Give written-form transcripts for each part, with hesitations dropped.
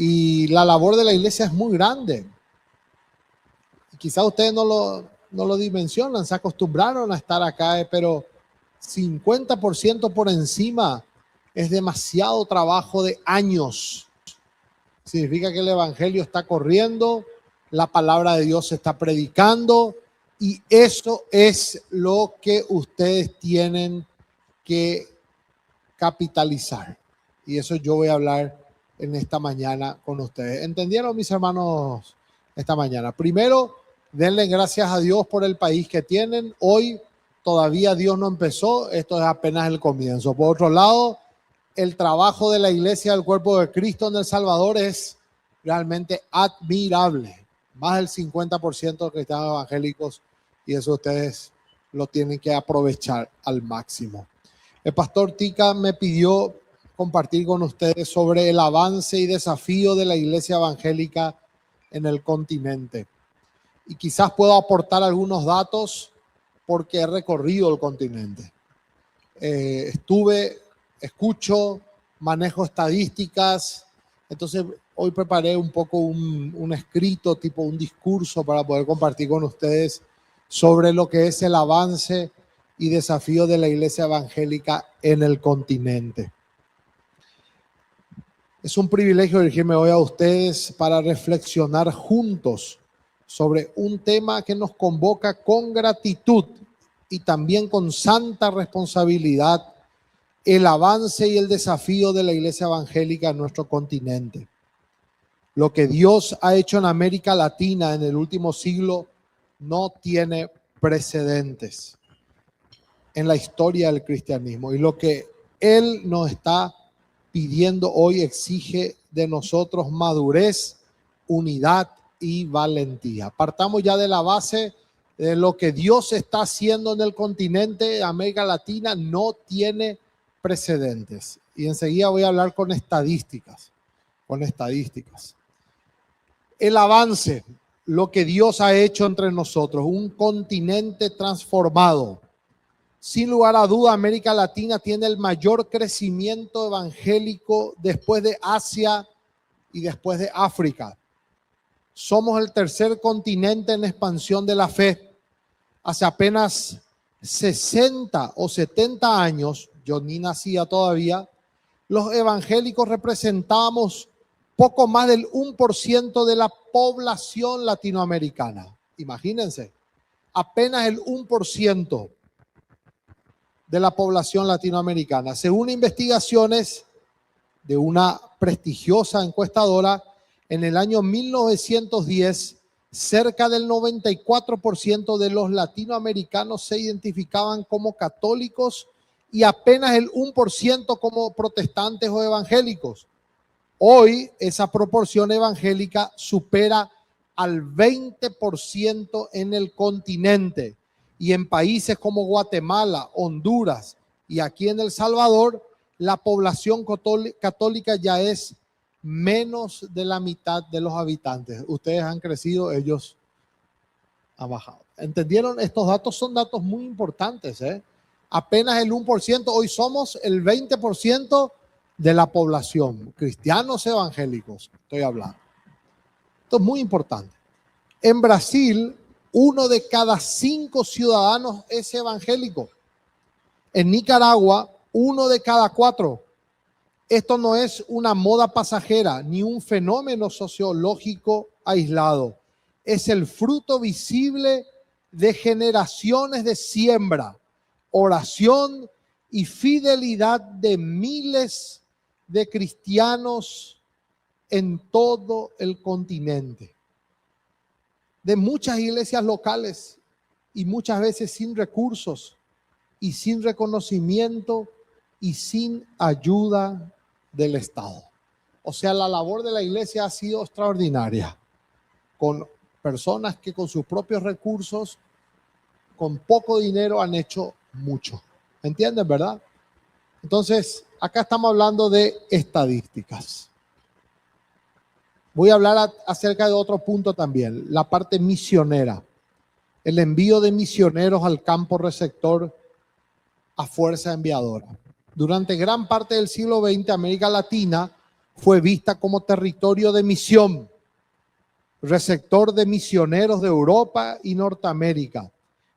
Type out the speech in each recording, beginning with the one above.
Y la labor de la iglesia es muy grande. Quizás ustedes no lo dimensionan, se acostumbraron a estar acá, pero 50% por encima es demasiado trabajo de años. Significa que el evangelio está corriendo, la palabra de Dios se está predicando, y eso es lo que ustedes tienen que capitalizar. Y eso yo voy a hablar en esta mañana con ustedes. ¿Entendieron, mis hermanos, esta mañana? Primero, denle gracias a Dios por el país que tienen. Hoy todavía Dios no empezó, esto es apenas el comienzo. Por otro lado, el trabajo de la iglesia del cuerpo de Cristo en El Salvador es realmente admirable. Más del 50% de cristianos evangélicos, y eso ustedes lo tienen que aprovechar al máximo. El pastor Tica me pidió compartir con ustedes sobre el avance y desafío de la iglesia evangélica en el continente. Y quizás puedo aportar algunos datos porque he recorrido el continente. Escucho, manejo estadísticas. Entonces hoy preparé un poco un escrito, tipo un discurso para poder compartir con ustedes sobre lo que es el avance y desafío de la iglesia evangélica en el continente. Es un privilegio dirigirme hoy a ustedes para reflexionar juntos sobre un tema que nos convoca con gratitud y también con santa responsabilidad: el avance y el desafío de la iglesia evangélica en nuestro continente. Lo que Dios ha hecho en América Latina en el último siglo no tiene precedentes en la historia del cristianismo, y lo que Él nos está pidiendo hoy exige de nosotros madurez, unidad y valentía. Partamos ya de la base de lo que Dios está haciendo en el continente de América Latina. No tiene precedentes. Y enseguida voy a hablar con estadísticas. El avance, lo que Dios ha hecho entre nosotros, un continente transformado. Sin lugar a duda, América Latina tiene el mayor crecimiento evangélico después de Asia y después de África. Somos el tercer continente en expansión de la fe. Hace apenas 60 o 70 años, yo ni nacía todavía, los evangélicos representábamos poco más del 1% de la población latinoamericana. Imagínense, apenas el 1% de la población latinoamericana. Según investigaciones de una prestigiosa encuestadora, en el año 1910, cerca del 94% de los latinoamericanos se identificaban como católicos y apenas el 1% como protestantes o evangélicos. Hoy esa proporción evangélica supera al 20% en el continente, y en países como Guatemala, Honduras y aquí en El Salvador, la población católica ya es menos de la mitad de los habitantes. Ustedes han crecido, ellos han bajado. ¿Entendieron? Estos datos son datos muy importantes, ¿eh? Apenas el 1%, hoy somos el 20% de la población, cristianos evangélicos, estoy hablando. Esto es muy importante. En Brasil, 1 de cada 5 ciudadanos es evangélico. En Nicaragua, 1 de cada 4. Esto no es una moda pasajera ni un fenómeno sociológico aislado. Es el fruto visible de generaciones de siembra, oración y fidelidad de miles de cristianos en todo el continente. De muchas iglesias locales y muchas veces sin recursos y sin reconocimiento y sin ayuda del Estado. O sea, la labor de la iglesia ha sido extraordinaria, con personas que con sus propios recursos, con poco dinero, han hecho mucho. ¿Entienden, verdad? Entonces, acá estamos hablando de estadísticas. Voy a hablar acerca de otro punto también, la parte misionera. El envío de misioneros al campo receptor a fuerza enviadora. Durante gran parte del siglo XX, América Latina fue vista como territorio de misión, receptor de misioneros de Europa y Norteamérica.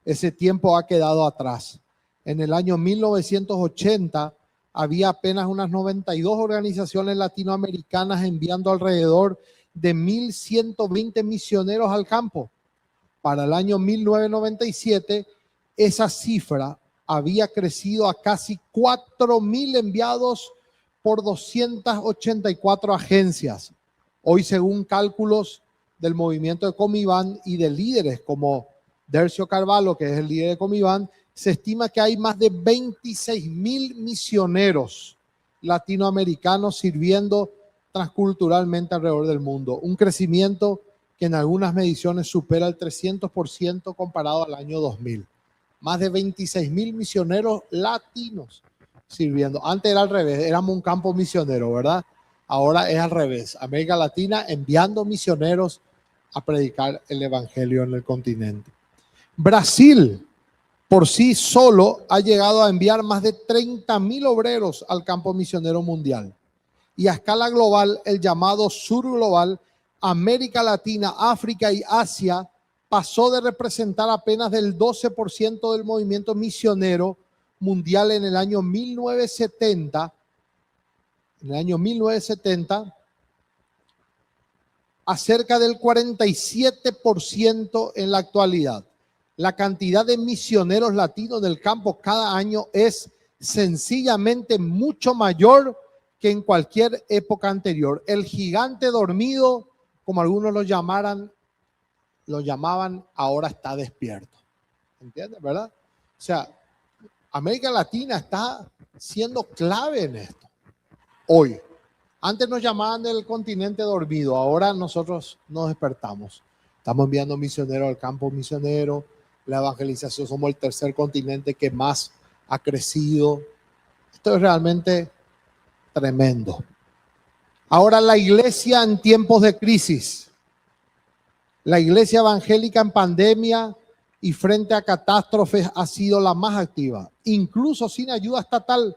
Ese tiempo ha quedado atrás. En el año 1980 había apenas unas 92 organizaciones latinoamericanas enviando alrededor de 1.120 misioneros al campo. Para el año 1997, esa cifra había crecido a casi 4.000 enviados por 284 agencias. Hoy, según cálculos del movimiento de Comiván y de líderes como Dercio Carvalho, que es el líder de Comiván, se estima que hay más de 26.000 misioneros latinoamericanos sirviendo transculturalmente alrededor del mundo. Un crecimiento que en algunas mediciones supera el 300% comparado al año 2000. Más de 26.000 misioneros latinos sirviendo. Antes era al revés, éramos un campo misionero, ¿verdad? Ahora es al revés. América Latina enviando misioneros a predicar el evangelio en el continente. Brasil por sí solo ha llegado a enviar más de 30.000 obreros al campo misionero mundial. Y a escala global, el llamado sur global, América Latina, África y Asia, pasó de representar apenas del 12% del movimiento misionero mundial en el año 1970. En el año 1970, a cerca del 47% en la actualidad. La cantidad de misioneros latinos del campo cada año es sencillamente mucho mayor que en cualquier época anterior. El gigante dormido, como algunos lo llamaban, ahora está despierto. ¿Entiendes, verdad? O sea, América Latina está siendo clave en esto. Hoy. Antes nos llamaban del continente dormido, ahora nosotros nos despertamos. Estamos enviando misioneros al campo misionero, la evangelización, somos el tercer continente que más ha crecido. Esto es realmente tremendo. Ahora la iglesia en tiempos de crisis, la iglesia evangélica en pandemia y frente a catástrofes ha sido la más activa, incluso sin ayuda estatal.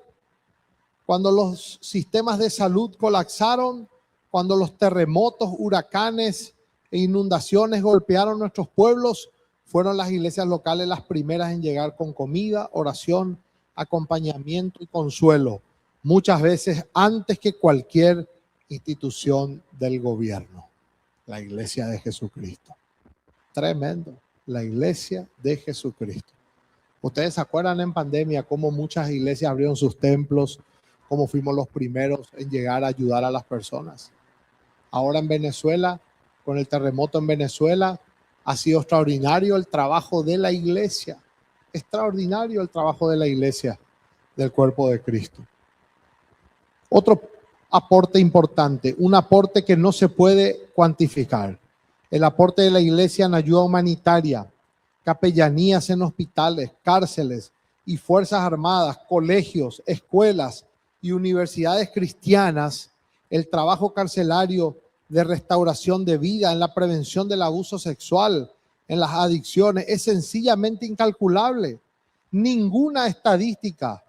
Cuando los sistemas de salud colapsaron, cuando los terremotos, huracanes e inundaciones golpearon nuestros pueblos, fueron las iglesias locales las primeras en llegar con comida, oración, acompañamiento y consuelo, muchas veces antes que cualquier institución del gobierno. La iglesia de Jesucristo. Tremendo, la iglesia de Jesucristo. Ustedes se acuerdan en pandemia cómo muchas iglesias abrieron sus templos, cómo fuimos los primeros en llegar a ayudar a las personas. Ahora en Venezuela, con el terremoto en Venezuela, ha sido extraordinario el trabajo de la iglesia. Extraordinario el trabajo de la iglesia, del cuerpo de Cristo. Otro aporte importante, un aporte que no se puede cuantificar. El aporte de la iglesia en ayuda humanitaria, capellanías en hospitales, cárceles y fuerzas armadas, colegios, escuelas y universidades cristianas, el trabajo carcelario de restauración de vida, en la prevención del abuso sexual, en las adicciones, es sencillamente incalculable. Ninguna estadística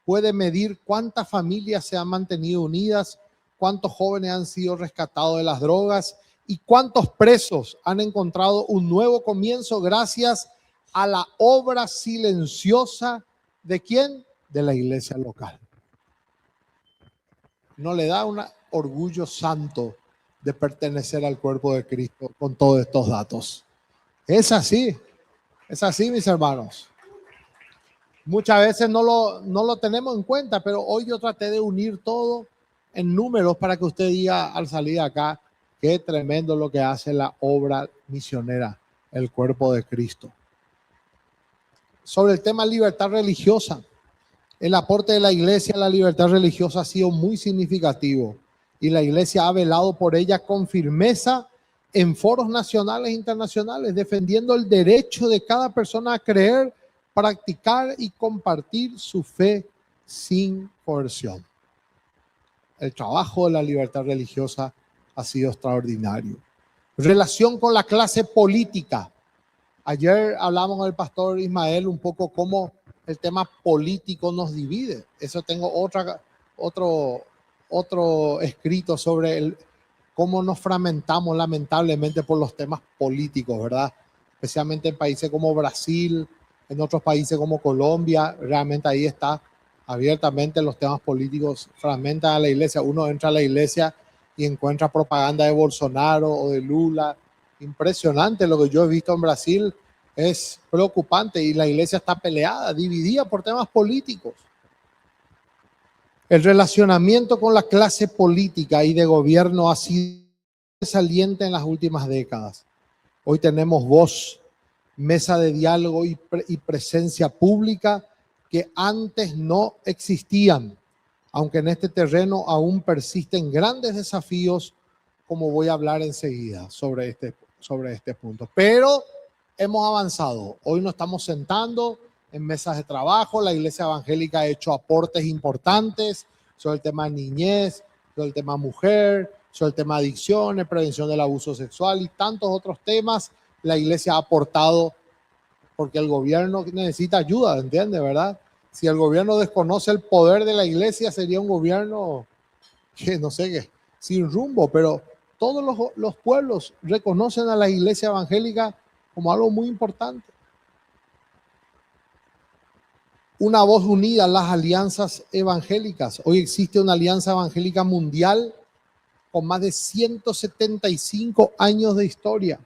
puede medir cuántas familias se han mantenido unidas, cuántos jóvenes han sido rescatados de las drogas y cuántos presos han encontrado un nuevo comienzo gracias a la obra silenciosa ¿de quién? De la iglesia local. ¿No le da un orgullo santo de pertenecer al cuerpo de Cristo con todos estos datos? Es así, mis hermanos. Muchas veces no lo tenemos en cuenta, pero hoy yo traté de unir todo en números para que usted diga al salir de acá, qué tremendo lo que hace la obra misionera, el cuerpo de Cristo. Sobre el tema libertad religiosa, el aporte de la iglesia a la libertad religiosa ha sido muy significativo y la iglesia ha velado por ella con firmeza en foros nacionales e internacionales, defendiendo el derecho de cada persona a creer, practicar y compartir su fe sin coerción. El trabajo de la libertad religiosa ha sido extraordinario. Relación con la clase política. Ayer hablamos con el pastor Ismael un poco cómo el tema político nos divide. Eso tengo otro otro escrito sobre cómo nos fragmentamos lamentablemente por los temas políticos, ¿verdad? Especialmente en países como Brasil, en otros países como Colombia, realmente ahí está abiertamente los temas políticos fragmentan a la iglesia. Uno entra a la iglesia y encuentra propaganda de Bolsonaro o de Lula. Impresionante lo que yo he visto en Brasil, es preocupante y la iglesia está peleada, dividida por temas políticos. El relacionamiento con la clase política y de gobierno ha sido saliente en las últimas décadas. Hoy tenemos voz, mesa de diálogo y presencia pública que antes no existían, aunque en este terreno aún persisten grandes desafíos, como voy a hablar enseguida sobre este punto. Pero hemos avanzado. Hoy nos estamos sentando en mesas de trabajo. La Iglesia Evangélica ha hecho aportes importantes sobre el tema niñez, sobre el tema mujer, sobre el tema adicciones, prevención del abuso sexual y tantos otros temas. La Iglesia ha aportado porque el gobierno necesita ayuda, ¿entiende, verdad? Si el gobierno desconoce el poder de la Iglesia, sería un gobierno que no sé qué, sin rumbo, pero todos los pueblos reconocen a la Iglesia Evangélica como algo muy importante. Una voz unida, las alianzas evangélicas. Hoy existe una alianza evangélica mundial con más de 175 años de historia.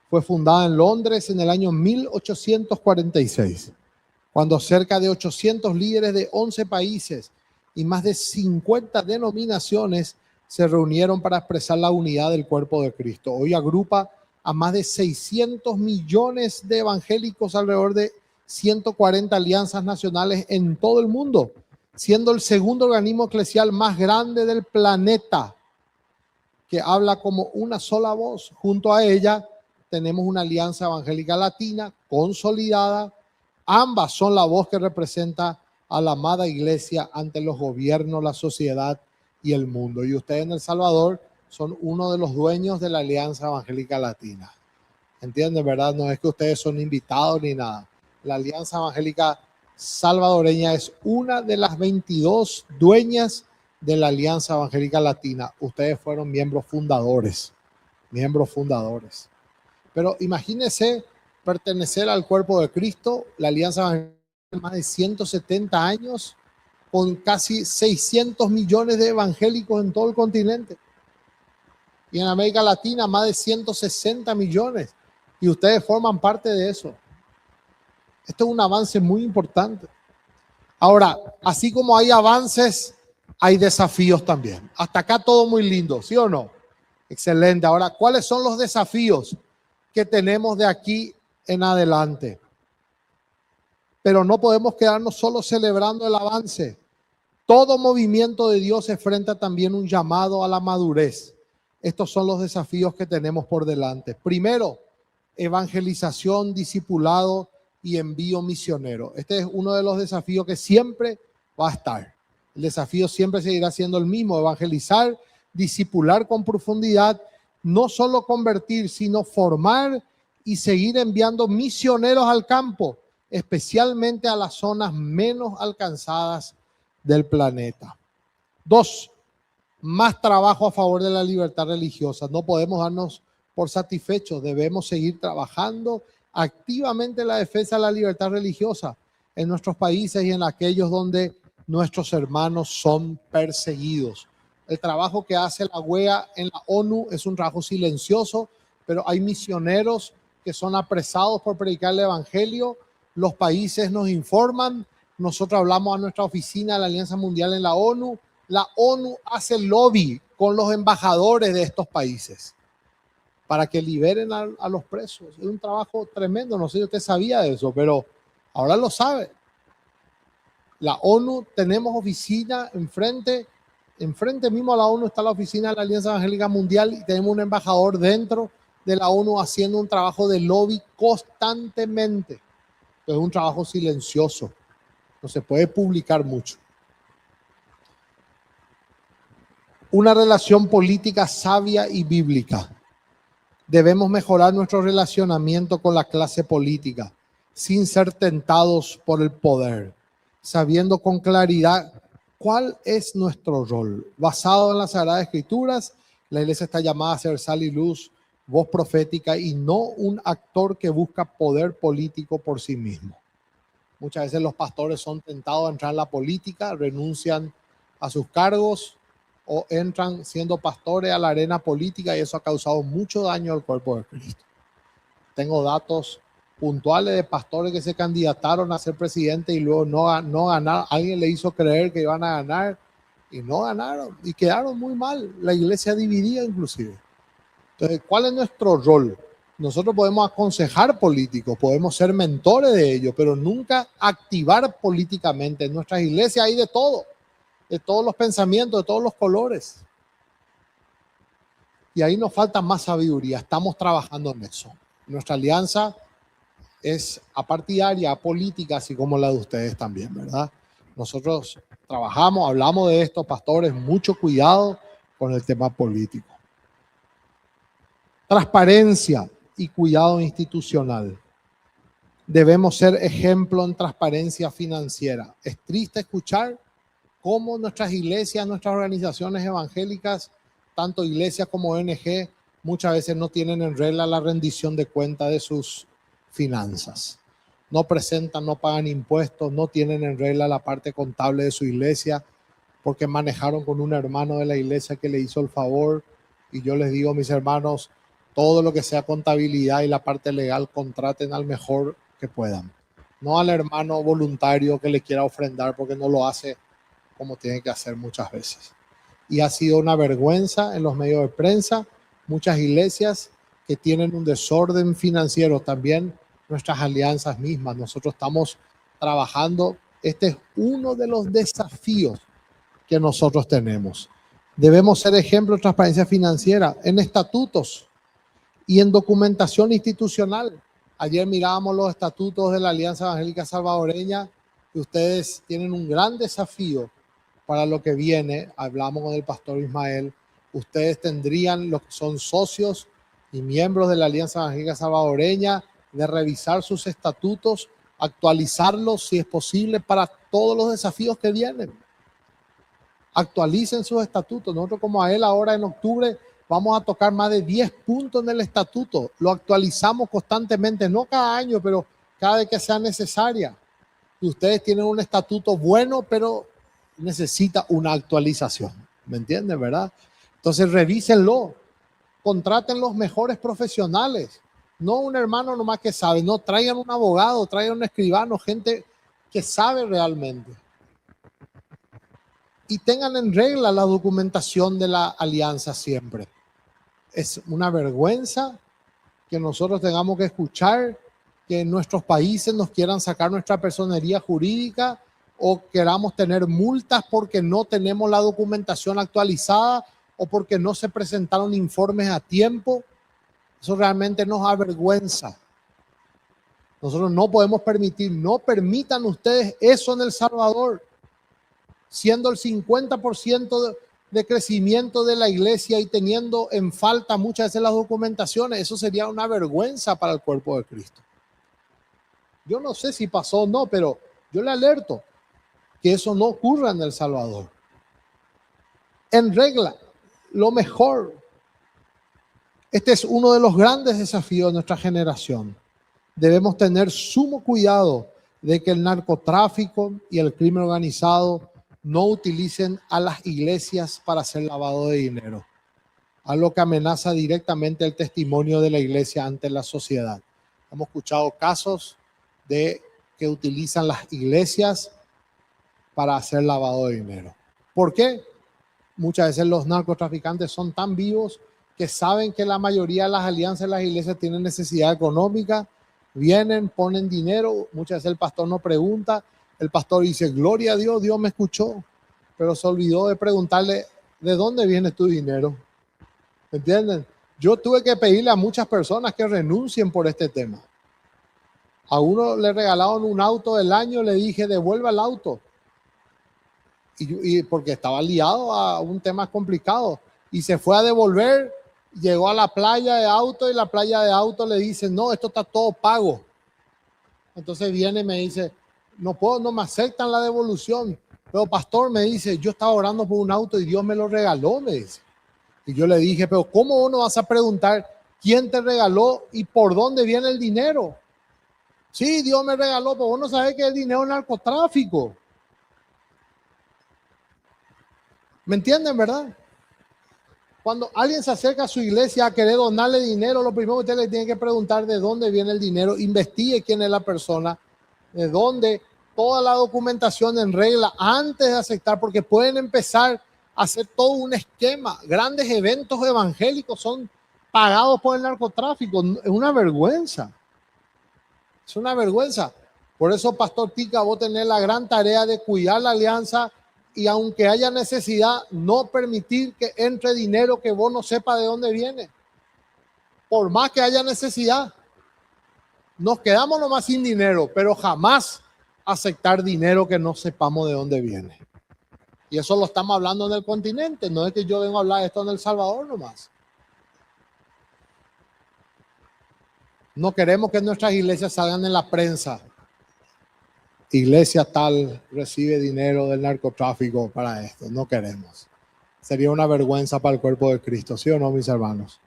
Fue fundada en Londres en el año 1846, cuando cerca de 800 líderes de 11 países y más de 50 denominaciones se reunieron para expresar la unidad del cuerpo de Cristo. Hoy agrupa a más de 600 millones de evangélicos, alrededor de 140 alianzas nacionales en todo el mundo, siendo el segundo organismo eclesial más grande del planeta, que habla como una sola voz. Junto a ella tenemos una alianza evangélica latina consolidada. Ambas son la voz que representa a la amada iglesia ante los gobiernos, la sociedad y el mundo. Y ustedes en El Salvador son uno de los dueños de la Alianza Evangélica Latina. ¿Entienden, verdad? No es que ustedes son invitados ni nada. La Alianza Evangélica Salvadoreña es una de las 22 dueñas de la Alianza Evangélica Latina. Ustedes fueron miembros fundadores. Pero imagínense pertenecer al cuerpo de Cristo, la Alianza Evangélica de más de 170 años, con casi 600 millones de evangélicos en todo el continente. Y en América Latina más de 160 millones. Y ustedes forman parte de eso. Esto es un avance muy importante. Ahora, así como hay avances, hay desafíos también. Hasta acá todo muy lindo, ¿sí o no? Excelente. Ahora, ¿cuáles son los desafíos que tenemos de aquí en adelante? Pero no podemos quedarnos solo celebrando el avance. Todo movimiento de Dios enfrenta también un llamado a la madurez. Estos son los desafíos que tenemos por delante. Primero, evangelización, discipulado y envío misionero. Este es uno de los desafíos que siempre va a estar. El desafío siempre seguirá siendo el mismo: evangelizar, discipular con profundidad, no solo convertir, sino formar y seguir enviando misioneros al campo, especialmente a las zonas menos alcanzadas del planeta. 2, más trabajo a favor de la libertad religiosa. No podemos darnos por satisfechos, debemos seguir trabajando activamente en la defensa de la libertad religiosa en nuestros países y en aquellos donde nuestros hermanos son perseguidos. El trabajo que hace la UEA en la ONU es un trabajo silencioso, pero hay misioneros que son apresados por predicar el evangelio. Los países nos informan, nosotros hablamos a nuestra oficina de la Alianza Mundial en la ONU. La ONU hace lobby con los embajadores de estos países para que liberen a los presos. Es un trabajo tremendo. No sé si usted sabía de eso, pero ahora lo sabe. La ONU, tenemos oficina enfrente mismo a la ONU está la oficina de la Alianza Evangélica Mundial y tenemos un embajador dentro de la ONU haciendo un trabajo de lobby constantemente. Es un trabajo silencioso. No se puede publicar mucho. Una relación política sabia y bíblica. Debemos mejorar nuestro relacionamiento con la clase política sin ser tentados por el poder, sabiendo con claridad ¿Cuál es nuestro rol? Basado en las Sagradas Escrituras, la iglesia está llamada a ser sal y luz, voz profética y no un actor que busca poder político por sí mismo. Muchas veces los pastores son tentados a entrar en la política, renuncian a sus cargos o entran siendo pastores a la arena política y eso ha causado mucho daño al cuerpo de Cristo. Tengo datos puntuales de pastores que se candidataron a ser presidente y luego no ganaron. Alguien le hizo creer que iban a ganar y no ganaron y quedaron muy mal. La iglesia dividida inclusive. Entonces, ¿cuál es nuestro rol? Nosotros podemos aconsejar políticos, podemos ser mentores de ellos, pero nunca activar políticamente. En nuestras iglesias hay de todo, de todos los pensamientos, de todos los colores. Y ahí nos falta más sabiduría. Estamos trabajando en eso. Nuestra alianza es apartidaria, política, así como la de ustedes también, ¿verdad? Nosotros trabajamos, hablamos de esto, pastores, mucho cuidado con el tema político. Transparencia y cuidado institucional. Debemos ser ejemplo en transparencia financiera. Es triste escuchar cómo nuestras iglesias, nuestras organizaciones evangélicas, tanto iglesias como ONG, muchas veces no tienen en regla la rendición de cuenta de sus finanzas. No presentan, no pagan impuestos, no tienen en regla la parte contable de su iglesia porque manejaron con un hermano de la iglesia que le hizo el favor. Y yo les digo, mis hermanos, todo lo que sea contabilidad y la parte legal, contraten al mejor que puedan. No al hermano voluntario que le quiera ofrendar porque no lo hace como tiene que hacer muchas veces. Y ha sido una vergüenza en los medios de prensa, muchas iglesias que tienen un desorden financiero, también nuestras alianzas mismas. Nosotros estamos trabajando, este es uno de los desafíos que nosotros tenemos. Debemos ser ejemplo de transparencia financiera en estatutos y en documentación institucional. Ayer mirábamos los estatutos de la Alianza Evangélica Salvadoreña y ustedes tienen un gran desafío para lo que viene. Hablamos con el pastor Ismael. Ustedes tendrían, los que son socios y miembros de la Alianza Evangélica Salvadoreña, de revisar sus estatutos, actualizarlos si es posible para todos los desafíos que vienen. Actualicen sus estatutos. Nosotros como a él ahora en octubre vamos a tocar más de 10 puntos en el estatuto. Lo actualizamos constantemente, no cada año, pero cada vez que sea necesaria. Y ustedes tienen un estatuto bueno, pero necesita una actualización. ¿Me entienden, verdad? Entonces revísenlo. Contraten los mejores profesionales. No un hermano nomás que sabe. No, traigan un abogado, traigan un escribano, gente que sabe realmente. Y tengan en regla la documentación de la alianza siempre. Es una vergüenza que nosotros tengamos que escuchar que en nuestros países nos quieran sacar nuestra personería jurídica o queramos tener multas porque no tenemos la documentación actualizada o porque no se presentaron informes a tiempo. Eso realmente nos avergüenza. Nosotros no podemos permitir, no permitan ustedes eso en El Salvador, siendo el 50% de crecimiento de la iglesia y teniendo en falta muchas veces las documentaciones. Eso sería una vergüenza para el cuerpo de Cristo. Yo no sé si pasó o no, pero yo le alerto que eso no ocurra en El Salvador. En regla, lo mejor. Este es uno de los grandes desafíos de nuestra generación. Debemos tener sumo cuidado de que el narcotráfico y el crimen organizado no utilicen a las iglesias para hacer lavado de dinero, algo que amenaza directamente el testimonio de la iglesia ante la sociedad. Hemos escuchado casos de que utilizan las iglesias para hacer lavado de dinero. ¿Por qué? Muchas veces los narcotraficantes son tan vivos que saben que la mayoría de las alianzas de las iglesias tienen necesidad económica, vienen, ponen dinero, muchas veces el pastor no pregunta, el pastor dice, gloria a Dios, Dios me escuchó, pero se olvidó de preguntarle, ¿de dónde viene tu dinero? ¿Entienden? Yo tuve que pedirle a muchas personas que renuncien por este tema. A uno le regalaron un auto del año, le dije, devuelva el auto. Y porque estaba liado a un tema complicado. Y se fue a devolver, llegó a la playa de auto y la playa de auto le dice, no, esto está todo pago. Entonces viene y me dice, no puedo, no me aceptan la devolución. Pero pastor, me dice, yo estaba orando por un auto y Dios me lo regaló, me dice. Y yo le dije, pero ¿cómo vos no vas a preguntar quién te regaló y por dónde viene el dinero? Sí, Dios me regaló, pero vos no sabés que el dinero es narcotráfico. ¿Me entienden, verdad? Cuando alguien se acerca a su iglesia a querer donarle dinero, lo primero que usted le tiene que preguntar de dónde viene el dinero, investigue quién es la persona, de dónde, toda la documentación en regla antes de aceptar, porque pueden empezar a hacer todo un esquema. Grandes eventos evangélicos son pagados por el narcotráfico. Es una vergüenza. Es una vergüenza. Por eso, Pastor Tica, vos tenés la gran tarea de cuidar la alianza y aunque haya necesidad, no permitir que entre dinero que vos no sepas de dónde viene. Por más que haya necesidad, nos quedamos nomás sin dinero, pero jamás aceptar dinero que no sepamos de dónde viene. Y eso lo estamos hablando en el continente, no es que yo vengo a hablar de esto en El Salvador nomás. No queremos que nuestras iglesias salgan en la prensa. Iglesia tal recibe dinero del narcotráfico para esto. No queremos. Sería una vergüenza para el cuerpo de Cristo, ¿sí o no, mis hermanos?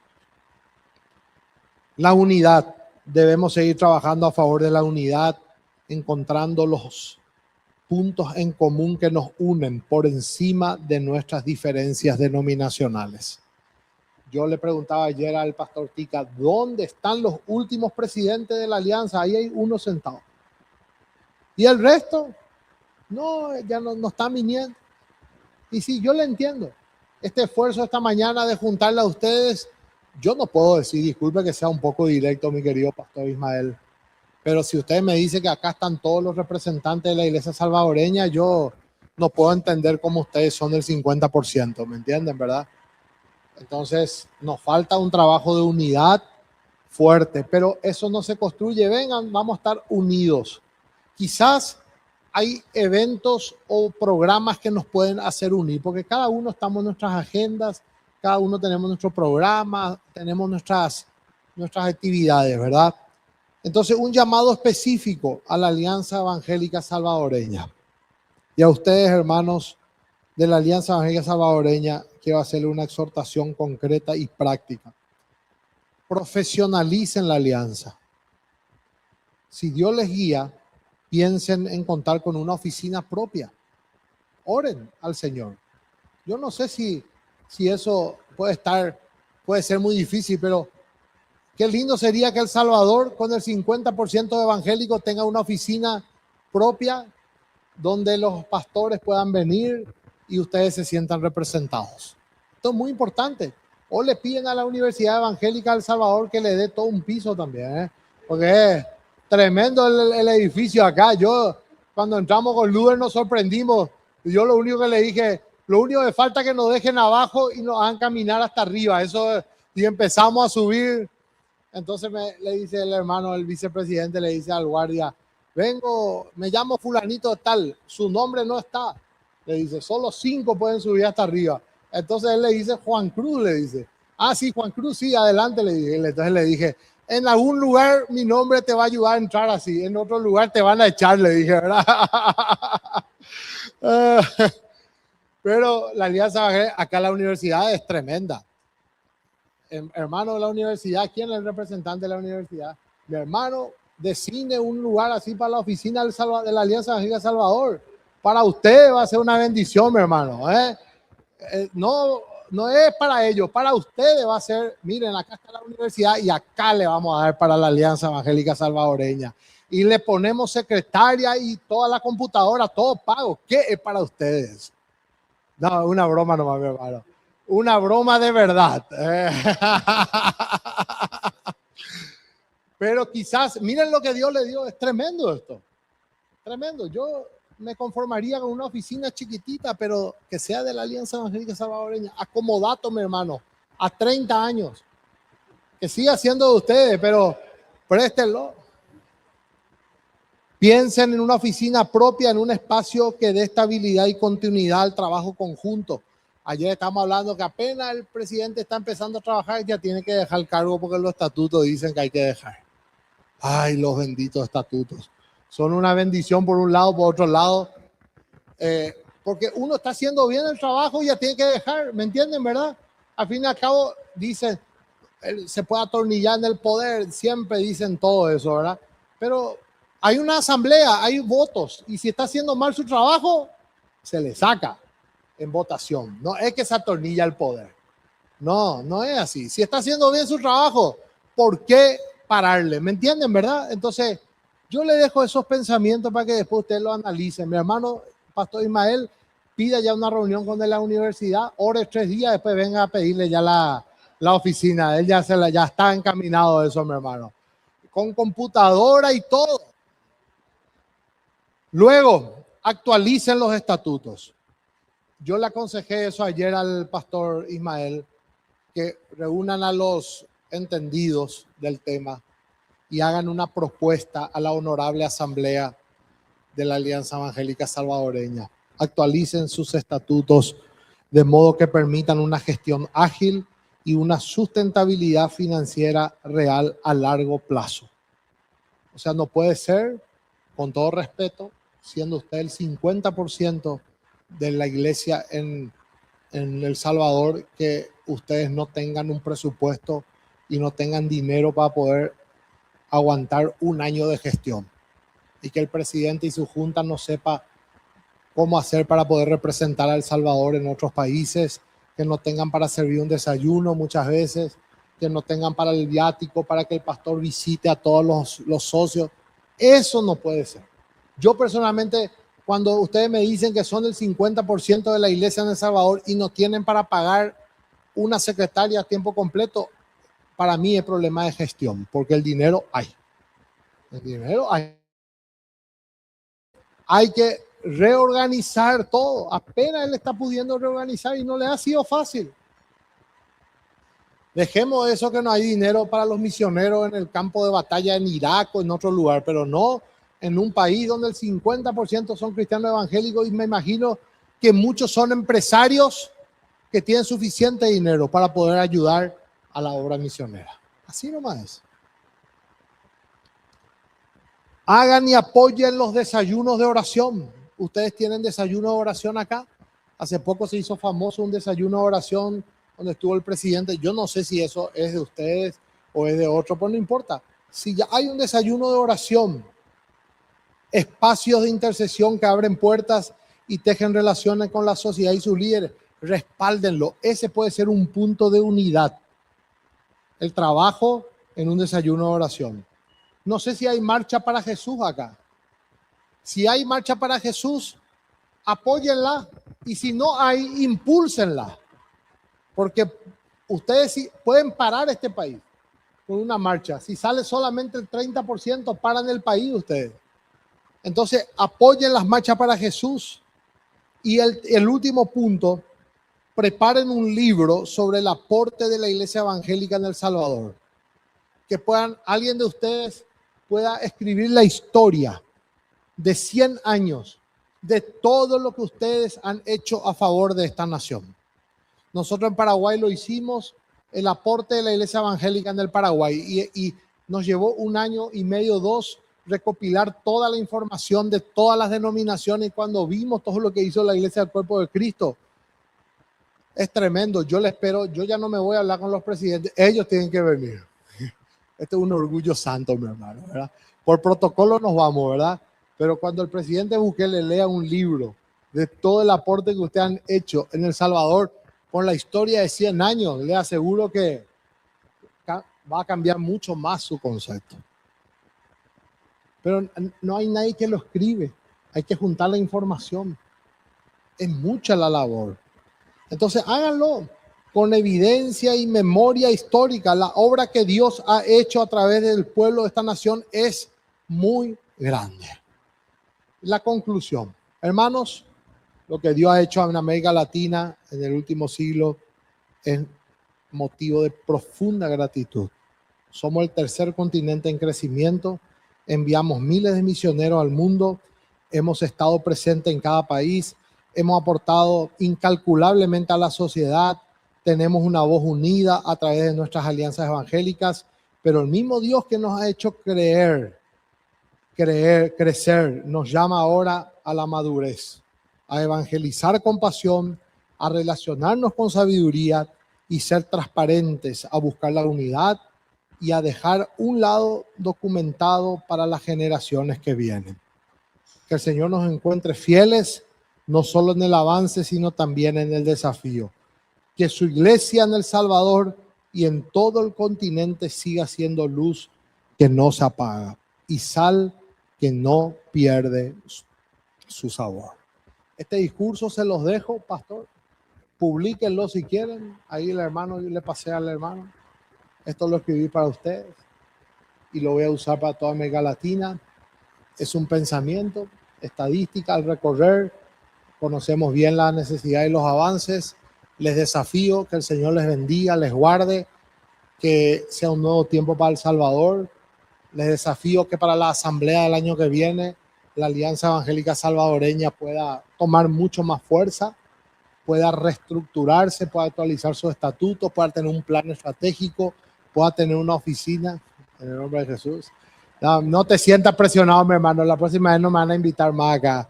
La unidad. Debemos seguir trabajando a favor de la unidad, encontrando los puntos en común que nos unen por encima de nuestras diferencias denominacionales. Yo le preguntaba ayer al pastor Tica, ¿dónde están los últimos presidentes de la alianza? Ahí hay uno sentado. ¿Y el resto? No, ya no están viniendo. Y sí, yo le entiendo. Este esfuerzo esta mañana de juntarle a ustedes, yo no puedo decir, disculpe que sea un poco directo, mi querido pastor Ismael, pero si usted me dice que acá están todos los representantes de la iglesia salvadoreña, yo no puedo entender cómo ustedes son el 50%, ¿me entienden, verdad? Entonces, nos falta un trabajo de unidad fuerte, pero eso no se construye. Vengan, vamos a estar unidos. Quizás hay eventos o programas que nos pueden hacer unir, porque cada uno estamos en nuestras agendas, cada uno tenemos nuestro programa, tenemos nuestras actividades, ¿verdad? Entonces, un llamado específico a la Alianza Evangélica Salvadoreña. Y a ustedes, hermanos de la Alianza Evangélica Salvadoreña, quiero hacerle una exhortación concreta y práctica. Profesionalicen la alianza. Si Dios les guía, piensen en contar con una oficina propia. Oren al Señor. Yo no sé si eso puede ser muy difícil, pero qué lindo sería que El Salvador, con el 50% de evangélicos, tenga una oficina propia donde los pastores puedan venir y ustedes se sientan representados. Esto es muy importante. O le piden a la Universidad Evangélica de El Salvador que le dé todo un piso también, porque es tremendo el edificio acá. Yo, cuando entramos con Luder, nos sorprendimos. Yo lo único que le dije, lo único que falta es que nos dejen abajo y nos hagan caminar hasta arriba. Eso, y empezamos a subir. Entonces le dice el hermano, el vicepresidente, le dice al guardia, vengo, me llamo fulanito tal, su nombre no está. Le dice, solo 5 pueden subir hasta arriba. Entonces él le dice, Juan Cruz, le dice. Ah, sí, Juan Cruz, sí, adelante, le dije. Entonces le dije, en algún lugar mi nombre te va a ayudar a entrar así, en otro lugar te van a echar, le dije, ¿verdad? Pero la alianza acá en la universidad es tremenda. Hermano de la universidad, ¿quién es el representante de la universidad? Mi hermano designe un lugar así para la oficina de la Alianza Evangélica Salvador. Para usted va a ser una bendición, mi hermano. No es para ellos, para ustedes va a ser, miren, acá está la universidad y acá le vamos a dar para la Alianza Evangélica Salvadoreña. Y le ponemos secretaria y toda la computadora, todo pago. ¿Qué es para ustedes? No, una broma nomás, mi hermano. Una broma de verdad. Pero quizás, miren lo que Dios le dio, es tremendo esto. Tremendo. Yo me conformaría con una oficina chiquitita, pero que sea de la Alianza Evangélica Salvadoreña. Acomodato, mi hermano, a 30 años. Que siga siendo de ustedes, pero préstenlo. Piensen en una oficina propia, en un espacio que dé estabilidad y continuidad al trabajo conjunto. Ayer estamos hablando que apenas el presidente está empezando a trabajar, ya tiene que dejar el cargo porque los estatutos dicen que hay que dejar. Ay, los benditos estatutos. Son una bendición por un lado, por otro lado. Porque uno está haciendo bien el trabajo y ya tiene que dejar, ¿me entienden, verdad? Al fin y al cabo, dicen, se puede atornillar en el poder, siempre dicen todo eso, ¿verdad? Pero hay una asamblea, hay votos, y si está haciendo mal su trabajo, se le saca en votación. No es que se atornilla el poder. No, no es así. Si está haciendo bien su trabajo, ¿por qué pararle? ¿Me entienden, verdad? Entonces, yo le dejo esos pensamientos para que después ustedes lo analicen. Mi hermano, Pastor Ismael, pida ya una reunión con la universidad, ore 3 días, después venga a pedirle ya la oficina. Él ya está encaminado de eso, mi hermano. Con computadora y todo. Luego, actualicen los estatutos. Yo le aconsejé eso ayer al pastor Ismael, que reúnan a los entendidos del tema y hagan una propuesta a la honorable asamblea de la Alianza Evangélica Salvadoreña. Actualicen sus estatutos de modo que permitan una gestión ágil y una sustentabilidad financiera real a largo plazo. O sea, no puede ser, con todo respeto, siendo usted el 50% de la iglesia en El Salvador, que ustedes no tengan un presupuesto y no tengan dinero para poder aguantar un año de gestión, y que el presidente y su junta no sepa cómo hacer para poder representar a El Salvador en otros países, que no tengan para servir un desayuno muchas veces, que no tengan para el viático, para que el pastor visite a todos los socios. Eso no puede ser. Yo personalmente, cuando ustedes me dicen que son el 50% de la iglesia en El Salvador y no tienen para pagar una secretaria a tiempo completo, para mí es problema de gestión, porque el dinero hay. El dinero hay. Hay que reorganizar todo. Apenas él está pudiendo reorganizar y no le ha sido fácil. Dejemos eso, que no hay dinero para los misioneros en el campo de batalla en Irak o en otro lugar, pero no en un país donde el 50% son cristianos evangélicos, y me imagino que muchos son empresarios que tienen suficiente dinero para poder ayudar a la obra misionera. Así nomás es. Hagan y apoyen los desayunos de oración. Ustedes tienen desayuno de oración acá. Hace poco se hizo famoso un desayuno de oración donde estuvo el presidente. Yo no sé si eso es de ustedes o es de otro, pero no importa. Si ya hay un desayuno de oración, espacios de intercesión que abren puertas y tejen relaciones con la sociedad y sus líderes, respáldenlo. Ese puede ser un punto de unidad. El trabajo en un desayuno de oración. No sé si hay marcha para Jesús acá. Si hay marcha para Jesús, apóyenla, y si no hay, impúlsenla. Porque ustedes sí pueden parar este país con una marcha. Si sale solamente el 30%, paran el país ustedes. Entonces, apoyen las marchas para Jesús. Y el último punto, preparen un libro sobre el aporte de la iglesia evangélica en El Salvador. Que alguien de ustedes pueda escribir la historia de 100 años de todo lo que ustedes han hecho a favor de esta nación. Nosotros en Paraguay lo hicimos, el aporte de la iglesia evangélica en el Paraguay, y nos llevó 1 año y medio, 2, recopilar toda la información de todas las denominaciones, y cuando vimos todo lo que hizo la iglesia del Cuerpo de Cristo, es tremendo. Yo le espero, yo ya no me voy a hablar con los presidentes, ellos tienen que venir. Este es un orgullo santo, mi hermano, ¿verdad? Por protocolo nos vamos, ¿verdad? Pero cuando el presidente Bukele lea un libro de todo el aporte que ustedes han hecho en El Salvador con la historia de 100 años, le aseguro que va a cambiar mucho más su concepto. Pero no hay nadie que lo escribe. Hay que juntar la información. Es mucha la labor. Entonces háganlo con evidencia y memoria histórica. La obra que Dios ha hecho a través del pueblo de esta nación es muy grande. La conclusión, hermanos, lo que Dios ha hecho en América Latina en el último siglo es motivo de profunda gratitud. Somos el tercer continente en crecimiento, enviamos miles de misioneros al mundo, hemos estado presentes en cada país, hemos aportado incalculablemente a la sociedad, tenemos una voz unida a través de nuestras alianzas evangélicas, pero el mismo Dios que nos ha hecho crecer, nos llama ahora a la madurez. a evangelizar con pasión, a relacionarnos con sabiduría y ser transparentes, a buscar la unidad y a dejar un lado documentado para las generaciones que vienen. Que el Señor nos encuentre fieles, no solo en el avance, sino también en el desafío. Que su iglesia en El Salvador y en todo el continente siga siendo luz que no se apaga y sal que no pierde su sabor. Este discurso se los dejo, pastor. Publíquenlo si quieren. Ahí el hermano, yo le pasé al hermano. Esto lo escribí para ustedes y lo voy a usar para toda América Latina. Es un pensamiento, estadística al recorrer. Conocemos bien la necesidad y los avances. Les desafío que el Señor les bendiga, les guarde, que sea un nuevo tiempo para El Salvador. Les desafío que para la asamblea del año que viene, la Alianza Evangélica Salvadoreña pueda tomar mucho más fuerza, pueda reestructurarse, pueda actualizar su estatuto, pueda tener un plan estratégico, pueda tener una oficina, en el nombre de Jesús. No te sientas presionado, mi hermano, la próxima vez no me van a invitar más acá.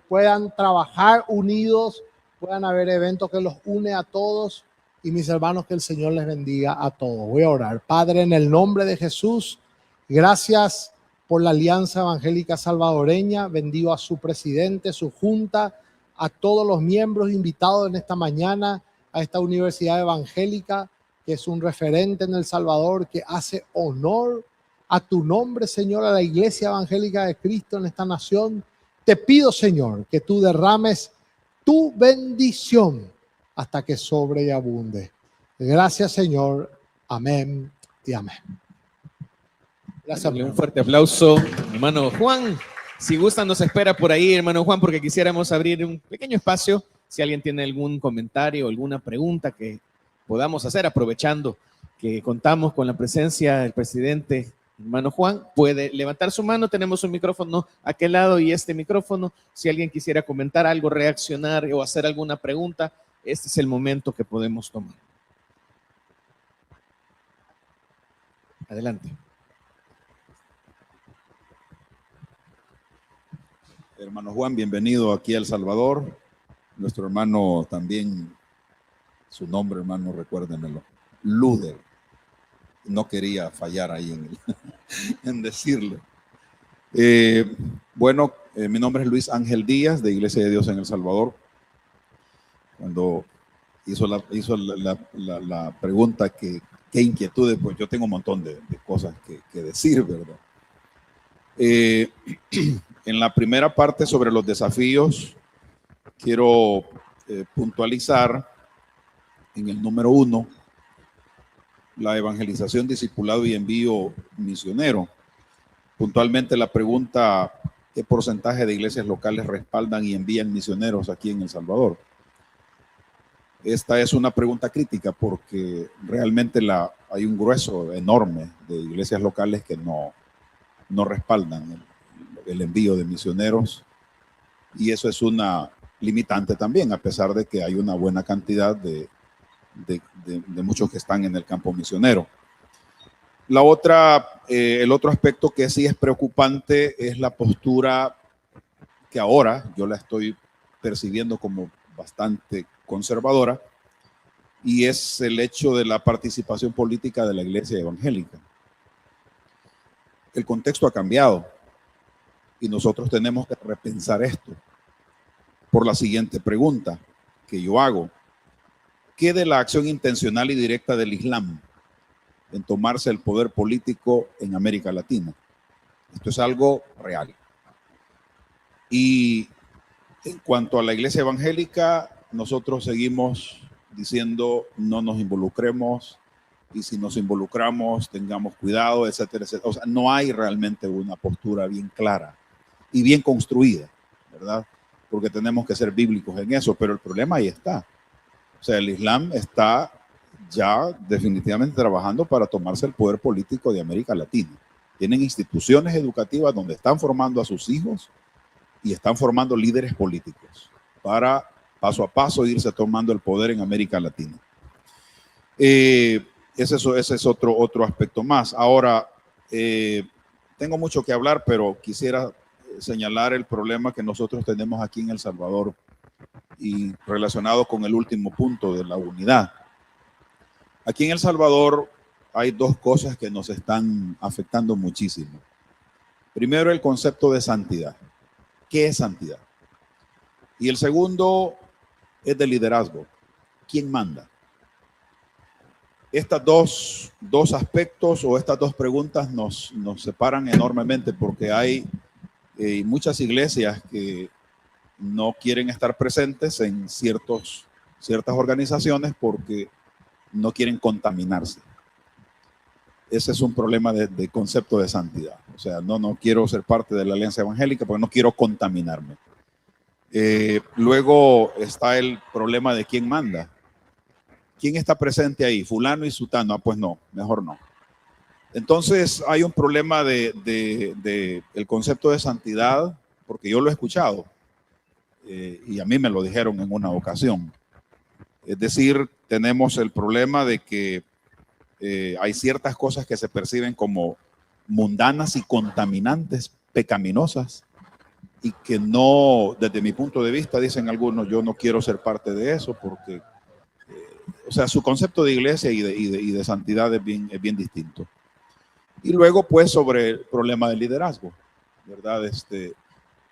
Puedan trabajar unidos, puedan haber eventos que los une a todos, y mis hermanos, que el Señor les bendiga a todos. Voy a orar. Padre, en el nombre de Jesús, gracias por la Alianza Evangélica Salvadoreña. Bendigo a su presidente, su junta, a todos los miembros invitados en esta mañana a esta universidad evangélica, que es un referente en El Salvador, que hace honor a tu nombre, Señor, a la Iglesia Evangélica de Cristo en esta nación. Te pido, Señor, que tú derrames tu bendición hasta que sobre y abunde. Gracias, Señor. Amén y amén. Gracias. Un fuerte aplauso, hermano Juan. Si gusta, nos espera por ahí, hermano Juan, porque quisiéramos abrir un pequeño espacio. Si alguien tiene algún comentario, alguna pregunta que podamos hacer, aprovechando que contamos con la presencia del presidente, hermano Juan, puede levantar su mano. Tenemos un micrófono a aquel lado y este micrófono. Si alguien quisiera comentar algo, reaccionar o hacer alguna pregunta, este es el momento que podemos tomar. Adelante. Hermano Juan, bienvenido aquí a El Salvador. Nuestro hermano también, su nombre, hermano, recuérdenmelo, Luder. No quería fallar ahí en decirlo. Mi nombre es Luis Ángel Díaz, de Iglesia de Dios en El Salvador. Cuando hizo la pregunta, qué inquietudes, pues yo tengo un montón de cosas que decir, ¿verdad? En la primera parte sobre los desafíos, quiero puntualizar en el número 1, la evangelización, discipulado y envío misionero. Puntualmente la pregunta: ¿qué porcentaje de iglesias locales respaldan y envían misioneros aquí en El Salvador? Esta es una pregunta crítica porque realmente hay un grueso enorme de iglesias locales que no respaldan el envío de misioneros, y eso es una limitante también, a pesar de que hay una buena cantidad de muchos que están en el campo misionero. El otro aspecto que sí es preocupante es la postura que ahora yo la estoy percibiendo como bastante conservadora, y es el hecho de la participación política de la iglesia evangélica. El contexto ha cambiado y nosotros tenemos que repensar esto por la siguiente pregunta que yo hago: ¿qué de la acción intencional y directa del Islam en tomarse el poder político en América Latina? Esto es algo real. Y en cuanto a la iglesia evangélica, nosotros seguimos diciendo no nos involucremos, y si nos involucramos tengamos cuidado, etcétera, etcétera. O sea, no hay realmente una postura bien clara y bien construida, ¿verdad? Porque tenemos que ser bíblicos en eso, pero el problema ahí está. O sea, el Islam está ya definitivamente trabajando para tomarse el poder político de América Latina. Tienen instituciones educativas donde están formando a sus hijos y están formando líderes políticos para paso a paso irse tomando el poder en América Latina. Ese es otro aspecto más. Ahora, tengo mucho que hablar, pero quisiera señalar el problema que nosotros tenemos aquí en El Salvador y relacionado con el último punto de la unidad. Aquí en El Salvador hay dos cosas que nos están afectando muchísimo. Primero, el concepto de santidad. ¿Qué es santidad? Y el segundo es de liderazgo. ¿Quién manda? Estas dos aspectos o estas dos preguntas nos separan enormemente porque hay muchas iglesias que no quieren estar presentes en ciertas organizaciones porque no quieren contaminarse. Ese es un problema de concepto de santidad. O sea, no quiero ser parte de la Alianza Evangélica porque no quiero contaminarme. Luego está el problema de quién manda. ¿Quién está presente ahí? Fulano y sutano. Ah, pues no, mejor no. Entonces hay un problema de el concepto de santidad, porque yo lo he escuchado y a mí me lo dijeron en una ocasión. Es decir, tenemos el problema de que hay ciertas cosas que se perciben como mundanas y contaminantes, pecaminosas, y que no, desde mi punto de vista, dicen algunos, yo no quiero ser parte de eso porque, o sea, su concepto de iglesia y de santidad es bien distinto. Y luego, pues, sobre el problema del liderazgo, ¿verdad?